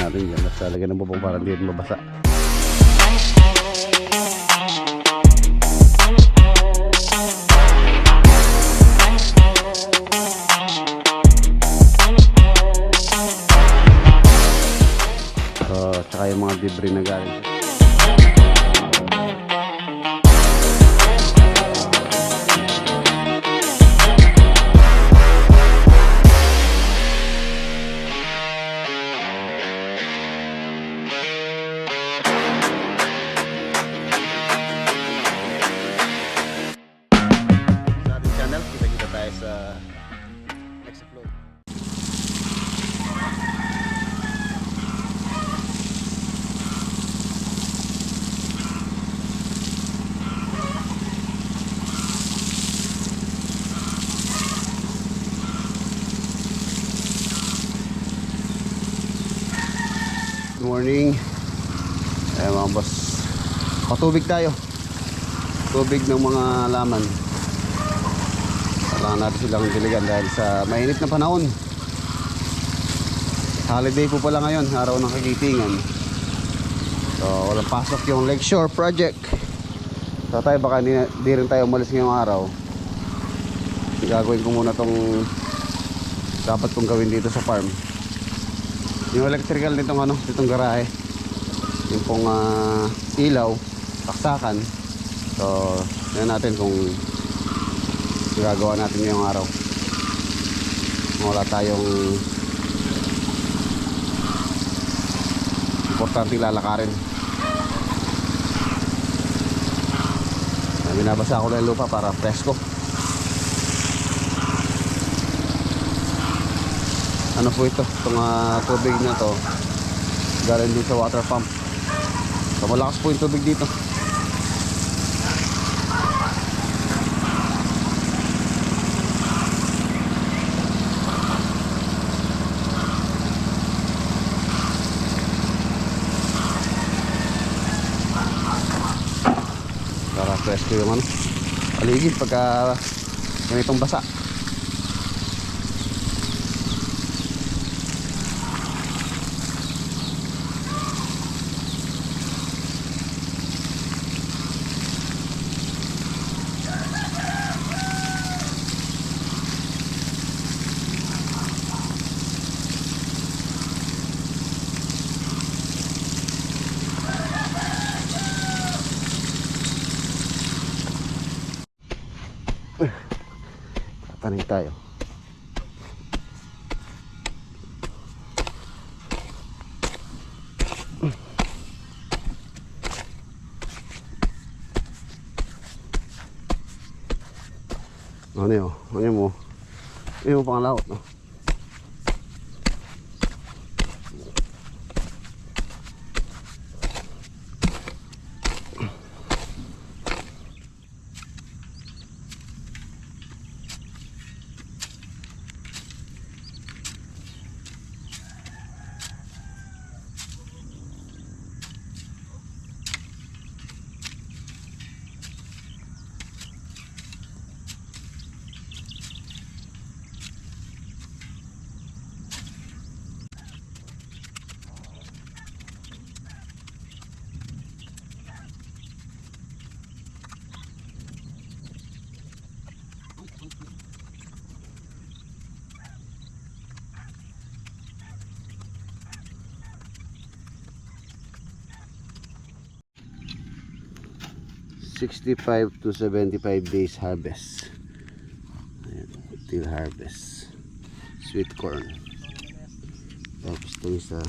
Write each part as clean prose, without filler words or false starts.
natin dyan. Basta lagyan ng bubong para hindi mabasa. Tsaka yung mga debris na galing. Sa ating channel, kita-kita tayo sa next upload. Good morning. Ayan mga boss, patubig tayo. Tubig ng mga laman. Kailangan natin silang diligan dahil sa mainit na panahon. Holiday po pala ngayon, araw ng kagitingan. So walang pasok yung Lakeshore Project. So tayo baka di rin tayo umalis ngayong araw. Gagawin ko muna tong dapat kong gawin dito sa farm. Yung electrical nitong garahe, yung pong ilaw, saksakan. So yan natin kung gagawa natin ngayong araw. Wala tayong importante lalakarin. Binabasa ko na yung lupa para presko. Ano po ito? Itong tubig na to galing dun sa water pump. So malakas po yung tubig dito. Para presko yung paligid pagka ganitong basa. Tanig tayo. Ano yun? Ano mo? Ano mo pang laot, no? $65 to 75 days harvest. Ayan, till harvest. Sweet corn. Tapos ito isa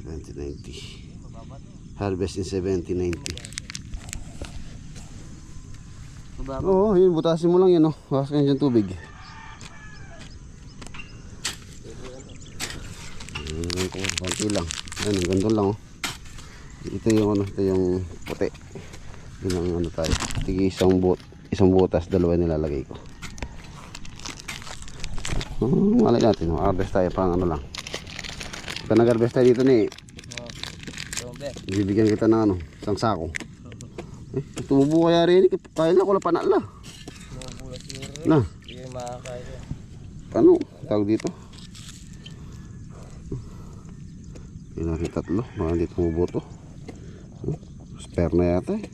70-90. Harvest in 70-90. Oo, yun, butasin mo lang yan, oh. Wakas ka dyan tubig. Konti lang. Ayan, ang ganda lang, oh. Ito yung ito yung puti. Yun ang tayo. Tigi isang butas, dalawa nilalagay ko. Malay natin, harvest tayo pang lang. Pag nag-harvest tayo dito ni bibigyan kita ng isang sako. Tumubo kaya rin, kaya na ko na panala. Na. makakain. Ano? Tawag dito? Yun natin tatlo. Baka hindi tumubo to. Spare na yata eh.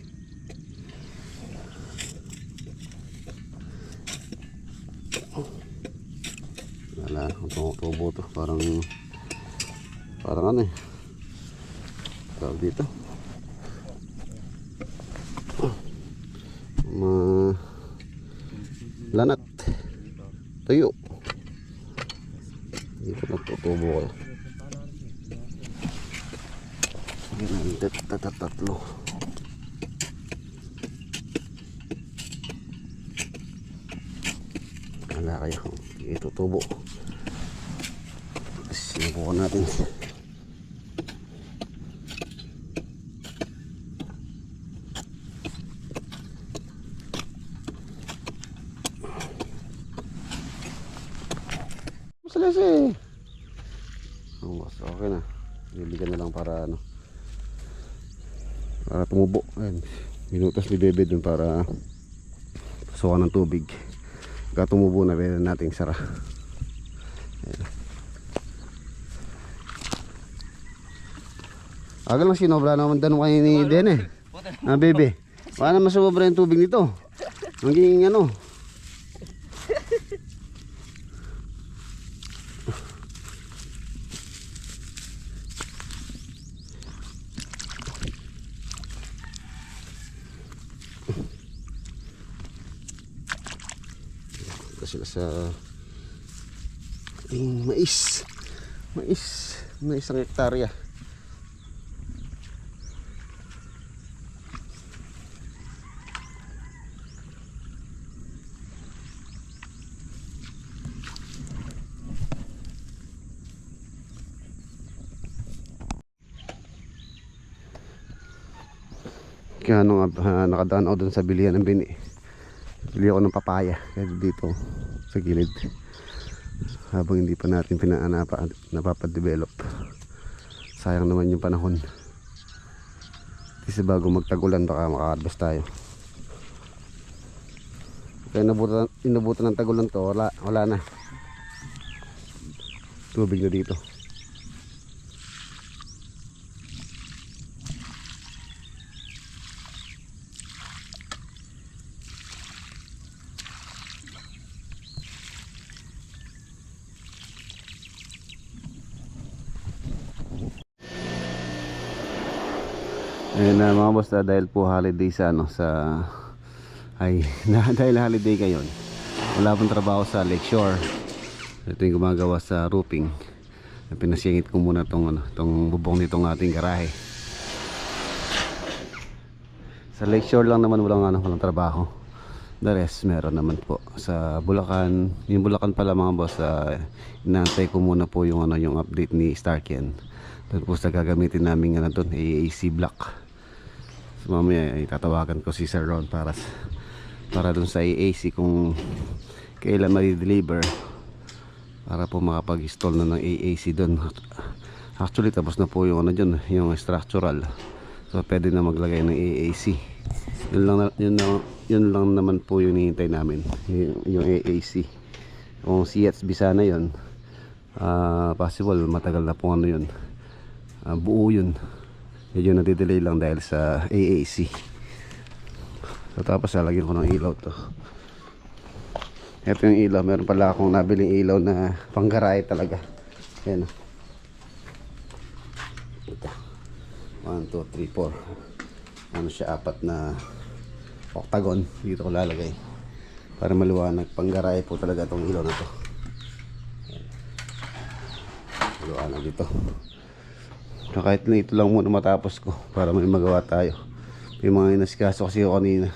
Wala. Tumubo to. Parang ano eh. Tawag dito. Lanat. Tuyo. Dito nagtutubo ko. Sige na, tatlo. Wala kayo. Itutubo. Sinubukan natin. Masalasi. Okay na. Bibigyan na lang para ano. Para tumubo. Ayan. Minutos ni Bebe dun para pasukan ng tubig. Pagka tumubo na rin nating sara. Ayan. Aga lang sinobra naman danong kayo ni Den eh. Bebe. Baka na masubra yung tubig nito. Magiging ano. Sila sa ating mais na 1 hektarya. Kaya nakadaan ako dun sa bilihan ng bini. Bili ako ng papaya kaya dito sa gilid habang hindi pa natin napapadevelop. Sayang naman yung panahon kasi bago magtagulan baka makaharvest tayo. Kaya inabutan ng tagulan to, wala na tubig na dito. Ayun na mga boss, dahil po holiday sa dahil holiday ngayon, wala pong trabaho sa Lakeshore. Ito yung gumagawa sa roofing. Pinasingit ko muna tong bubong nitong ating garahe. Sa Lakeshore lang naman walang trabaho. The rest meron naman po. Sa Bulacan, yung Bulacan pala mga boss, inaantay ko muna po yung update ni Starken. Doon po sa gagamitin namin doon, AAC block. So mamaya itatawagan ko si Sir Ron para dun sa AAC kung kailan ma-deliver para po makapag-install na ng AAC dun. Actually tapos na po yung dyan, yung structural. So pwede na maglagay ng AAC. Yun lang naman po yung hinihintay namin, yung AAC. Kung CHB sana yun, possible matagal na po yun. Buo yun. Medyo nadidelay lang dahil sa AAC. So tapos lalagyan ko ng ilaw to. Ito yung ilaw. Meron pala akong nabiling ilaw na panggarahe talaga. Ayan. Ito. 1, 2, 3, 4. Ano siya, 4 na octagon. Dito ko lalagay para maliwanag. Panggarahe po talaga itong ilaw na to. Maliwanag dito. So kahit na ito lang muna matapos ko para may magawa tayo. May mga inaskaso kasi ako kanina.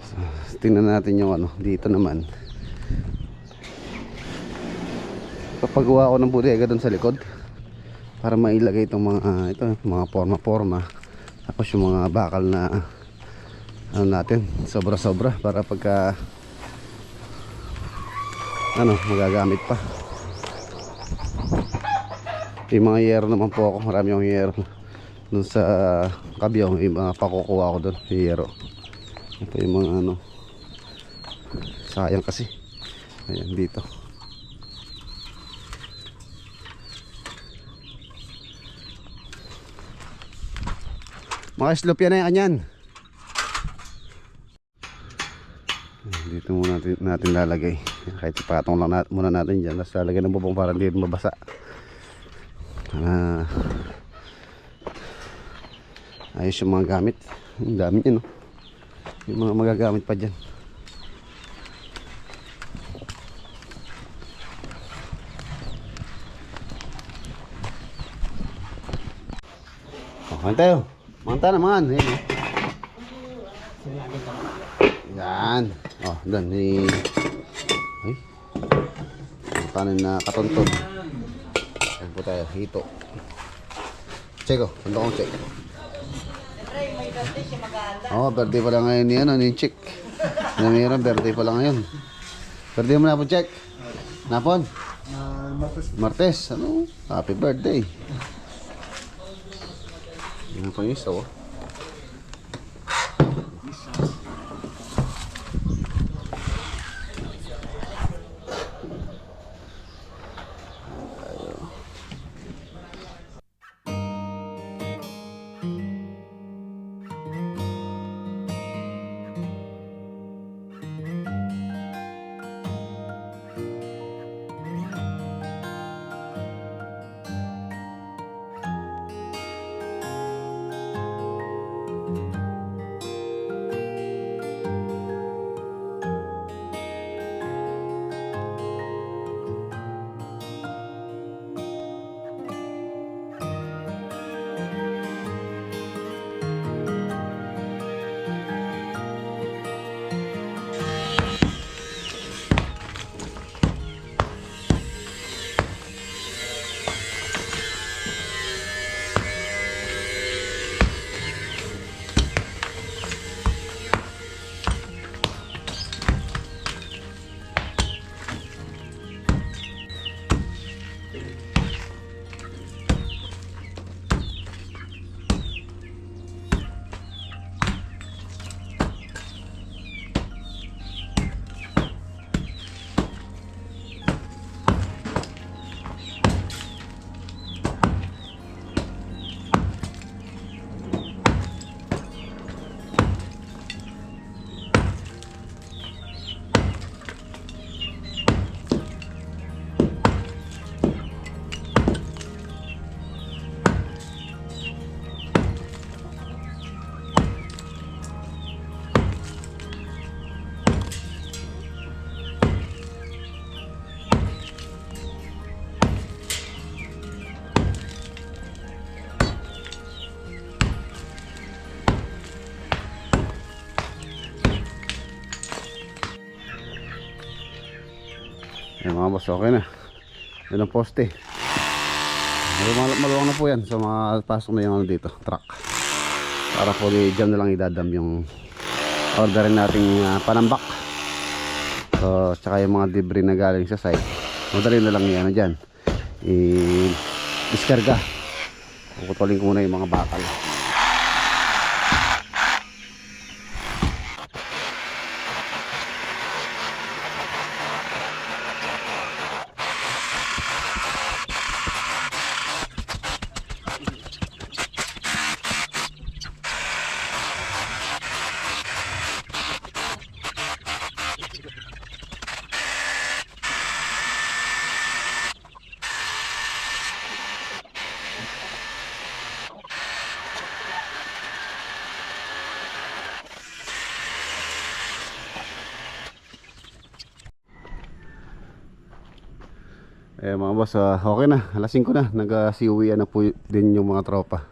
So, tingnan natin yung dito naman. Papagawa ko ng bodega doon sa likod para mailagay itong mga forma-forma. Tapos yung mga bakal na natin, sobra-sobra para pagka magagamit pa. Yung mga yero naman po ako, marami yung yero doon sa Kabyaw, yung mga pakukuha ko doon, yung yero. Ito yung mga Sayang kasi. Ayan dito. Mga slope yan na yan. Dito muna natin lalagay. Kahit ipatong lang muna natin dyan. Tapos lalagay ng bubong para hindi mabasa. Ayos yung mga gamit. Ang dami yun, no? Yung mga magagamit pa dyan. Kain tayo. Manta naman. Ayan, yan. Oh, doon. Ay. Panin na katuntun. Ayan po tayo. Hito. Check oh. Punta kong check. Oh, birthday pala ngayon yan. Ano yung check? Mayroon, birthday pala ngayon. Birthday mo na po, check. Napon? Martes. Ano? Happy birthday. Yan pa yung isa, oh. Ayan mga boss, okay na. Yan ang poste. Maluwang na po yan. So pasok na yung ano dito, truck. Para po dyan na lang idadam yung orderin nating panambak. So tsaka yung mga debris na galing sa site, madali na lang yan dyan i-diskarga. Puputulin ko muna yung mga bakal. Eh mga boss, okay na, alas 5 na, nag-siuwian na po din yung mga tropa.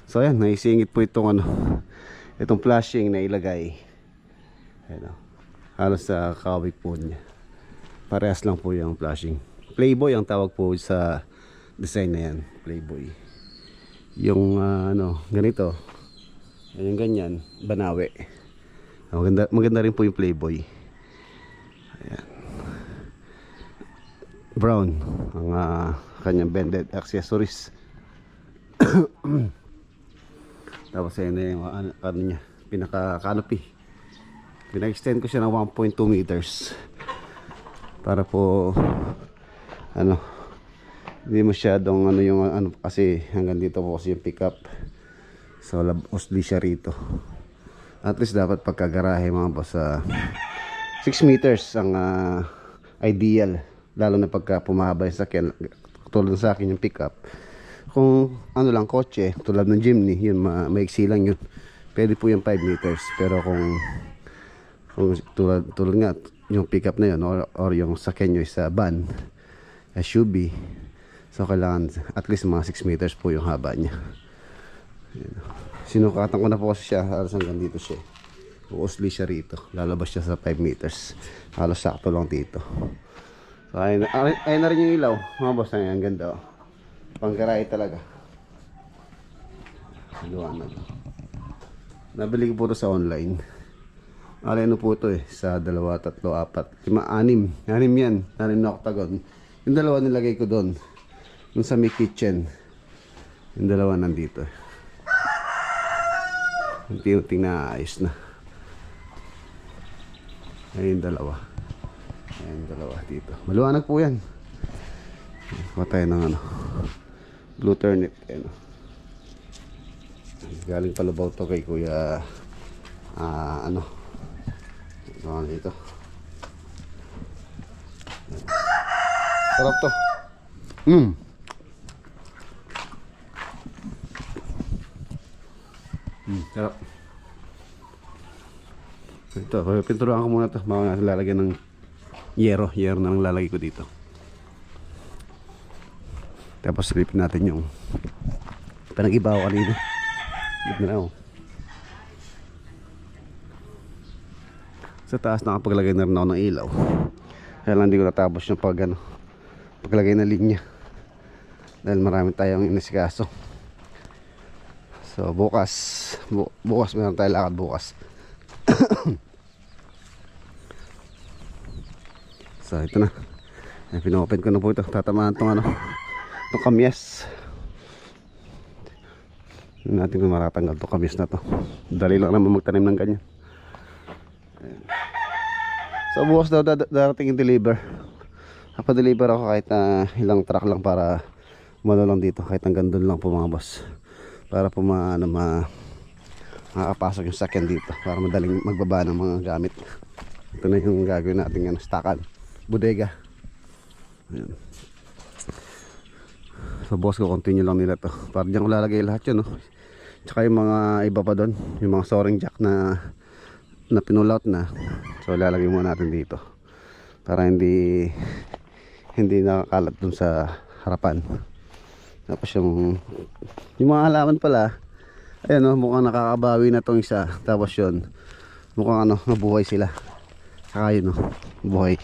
So ayan, naisingit po itong itong flashing na ilagay. Ayan, halos sa kawig po niya. Parehas lang po yung flashing. Playboy ang tawag po sa design na yan, Playboy. Yung ganito, yung ganyan, Banawe. Maganda rin po yung Playboy. Ayan. Brown ang kanyang bended accessories. Tapos ayun na yung ano niya, pinaka canopy. Pina-extend ko siya ng 1.2 meters para po ano, hindi masyadong ano yung ano, kasi hanggang dito po kasi yung pickup. So usli siya rito. At least dapat pagkagarahe mga boss, 6 meters ang ideal, lalo na pagka pumahaba yung sakyan. Tulad sa akin yung pickup, kung ano lang kotse tulad ng Jimny, yun maiksi lang yun, pwede po yung 5 meters. Pero kung tulad nga yung pickup na yun, or yung sakyan nyo is van, SUV, so kailangan at least mga 6 meters po yung haba niya. Sinukatan ko na po kasi siya, halos hanggang dito siya. Uusli siya rito, lalabas siya sa 5 meters, halos sakto lang dito. So ayun na rin yung ilaw mga boss. Ang ganda, oh. Panggaray talaga. Liwanag. Nabili ko po ito sa online. Ano po ito sa 2, 3, 4, 5, 6 yan, 6 na octagon. Yung dalawa nilagay ko doon, yung sa may kitchen. Yung dalawa nandito. Unti-unting naayos na. Ayun dalawa. Ayun dalawa dito. Maluwanag po yan. Matay ng ano, blue turnip. Ayun. Galing Palubaw to kay Kuya ano dito. Sarap to. Sarap. Ito, pinturuan ko muna ito. Baka lalagyan ng yero na lang lalagay ko dito. Tapos silipin natin yung pinag-iba ko kanina. Dito na ako. Sa taas nakapaglagay na rin ako ng ilaw. Kaya lang hindi ko natapos yung paglagay na linya. Dahil marami tayong inisikaso. So bukas meron tayo lakad bukas. So ito na. Pinopen ko na po ito. Tatamaan itong kamyas. Hindi natin kung maratanggal itong kamyas na to. Dali lang naman magtanim ng ganyan. Ayan. So bukas daw darating yung deliver. Napadeliver ako kahit ilang truck lang para lang dito. Kahit hanggang doon lang po mga boss. Para po makakapasok yung sakyan dito. Para madaling magbaba ng mga gamit. Ito na yung gagawin natin stakan. Bodega. Ayan. So boss ko, continue lang nila to. Para dyan ko lalagay lahat yun, no? Tsaka yung mga iba pa doon, yung mga soaring jack na pinull out na. So lalagay muna natin dito para hindi nakakalat dun sa harapan. Tapos yung mga halaman pala, ayan, no, mukhang nakakabawi na tong isa. Tapos yun, mukhang nabuhay sila. Saka yun, no, buhay.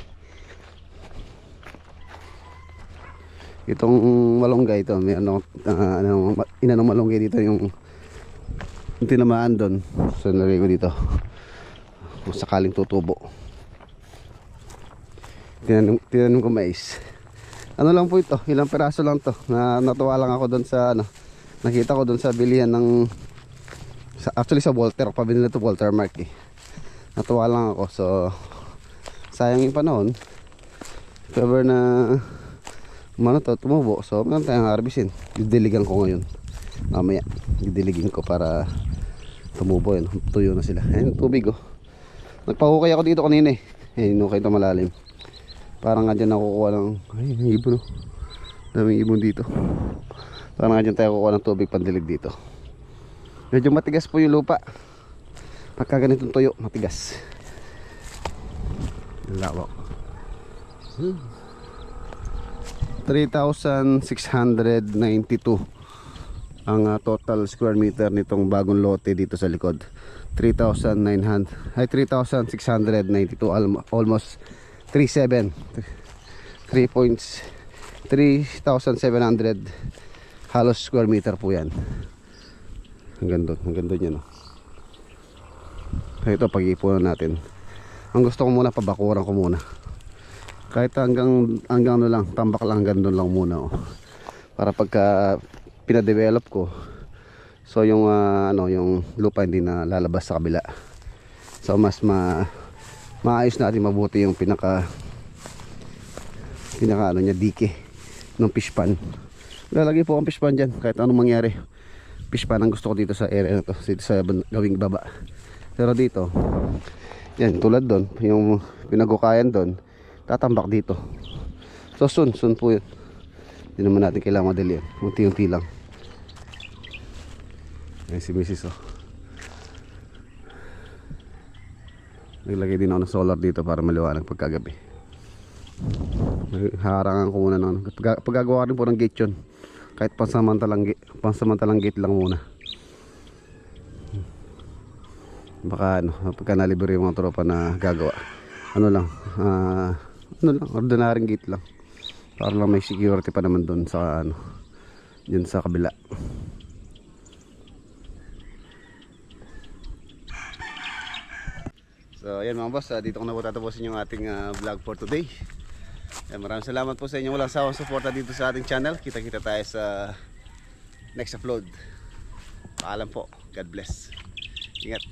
Itong malunggay ito, may inanong malunggay dito yung tinamaan doon. So nalagay ko dito kung sakaling tutubo. Tinanim ko mais. Ano lang po ito, ilang peraso lang to. Natuwa lang ako doon sa nakita ko doon sa bilihan ng actually sa Walter, pabili na to Walter Mark eh. Natuwa lang ako. So sayang yung panahon. Cover na tumubo. So meron tayong harvestin. Didiligan ko ngayon. Mamaya didiligin ko para tumubo yun. Tuyo na sila. Ayun, tubig oh. Nagpahukay ako dito kanina eh. Ayun, hukay ito malalim. Parang nga dyan nakukuha ng ibon oh. Daming ibon dito. Parang nga dyan tayo kukuha ng tubig pandilig dito. Medyo matigas po yung lupa. Pagka ganitong tuyo, matigas. Lawak. 3,692 ang total square meter nitong bagong lote dito sa likod. 3,692, almost 3,700 halos square meter po yan. Ang ganda niya, no? Ito pag-iipunan natin. Ang gusto ko muna, pabakuran ko muna. Kahit hanggang ano lang, tambak lang, hanggang doon lang muna oh. Para pagka pinadevelop ko, so yung yung lupa hindi na lalabas sa kabila. So mas maayos natin mabuti yung pinaka ano niya, dike ng fish pan. Lalagay po ang fish pan dyan kahit anong mangyari. Fish pan ang gusto ko dito sa area na to, dito sa gawing baba. Pero dito, yan tulad doon, yung pinagukayan doon, tatambak dito. So soon po yun. Hindi naman natin kailangan madali yan, unti-unti lang. Ayan si Mrs. oh. Naglagay din ako ng solar dito para maliwanag pagkagabi. Harangan ko muna ng paggagawa rin po ng gate yun. Kahit pansamantalang gate lang muna. Baka pagka nalibre yung mga tropa na gagawa, ordinaryong gate lang. Para lang may security pa naman doon sa yun sa kabila. So ayan mga boss, dito ko na po tatapusin yung ating vlog for today. Maraming salamat po sa inyo walang sawang suporta dito sa ating channel. Kita-kita tayo sa next upload. Paalam po. God bless. Ingat.